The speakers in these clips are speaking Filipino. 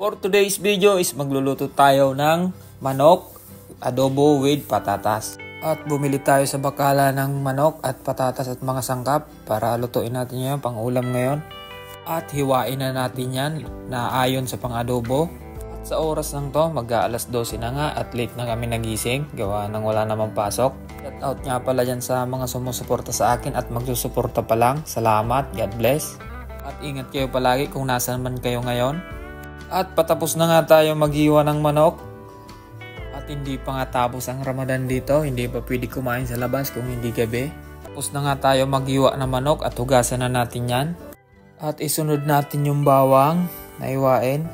For today's video is magluluto tayo ng manok adobo with patatas. At bumili tayo sa bakala ng manok at patatas at mga sangkap para lutuin natin yan pang ulam ngayon. At hiwain na natin yan na ayon sa pang adobo. At sa oras lang to mag-aalas 12 na nga at late na kami nagising gawa nang wala namang pasok. Shout out nga pala dyan sa mga sumusuporta sa akin at magsusuporta pa lang. Salamat, God bless. At ingat kayo palagi kung nasan man kayo ngayon. At patapos na nga tayo maghiwa ng manok. At hindi pa nga tapos ang Ramadan dito. Hindi pa pwede kumain sa labas kung hindi gabi. Tapos na nga tayo maghiwa ng manok at hugasan na natin yan. At isunod natin yung bawang na hiwain.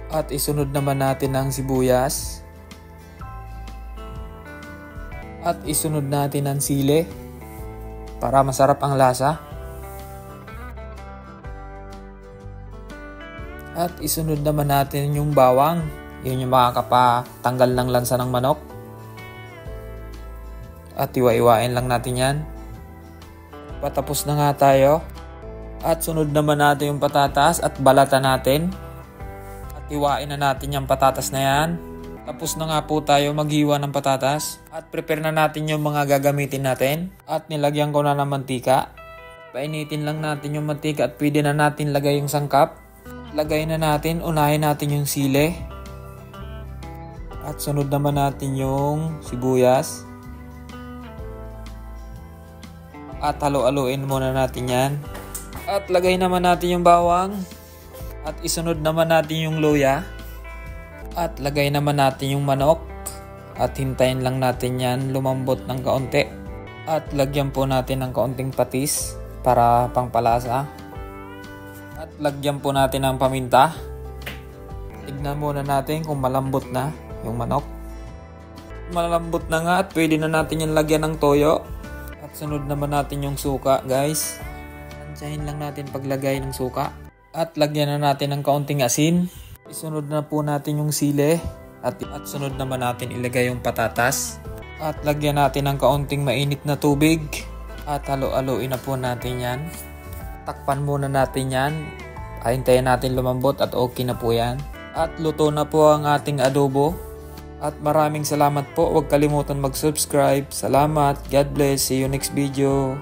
At isunod naman natin ang sibuyas. At isunod natin ang sili para masarap ang lasa. At isunod naman natin yung bawang. Yun yung makakapatanggal ng lansa ng manok. At iwa-iwain lang natin yan. Patapos na nga tayo. At sunod naman natin yung patatas at balatan natin. At iwain na natin yung patatas na yan. Tapos na nga po tayo maghiwa ng patatas. At prepare na natin yung mga gagamitin natin. At nilagyan ko na ng mantika. Painitin lang natin yung mantika at pwede na natin lagay yung sangkap. Lagay na natin, unahin natin yung sili. At sunod naman natin yung sibuyas. At halo-haloin muna natin yan. At lagay naman natin yung bawang. At isunod naman natin yung luya. At lagay naman natin yung manok. At hintayin lang natin yan lumambot ng kaunti. At lagyan po natin ng kaunting patis para pangpalasa. At lagyan po natin ng paminta. Tignan muna natin kung malambot na yung manok. Malambot na nga at pwede na natin yung lagyan ng toyo. At sunod naman natin yung suka, guys. Tansyahin lang natin paglagay ng suka. At lagyan na natin ng kaunting asin. Isunod na po natin yung sili. At sunod naman natin ilagay yung patatas. At lagyan natin ng kaunting mainit na tubig. At halo-haloin na po natin yan. Takpan muna natin yan. Hintayin natin lumambot at okay na po yan. At luto na po ang ating adobo. At maraming salamat po. Huwag kalimutan mag-subscribe. Salamat. God bless. See you next video.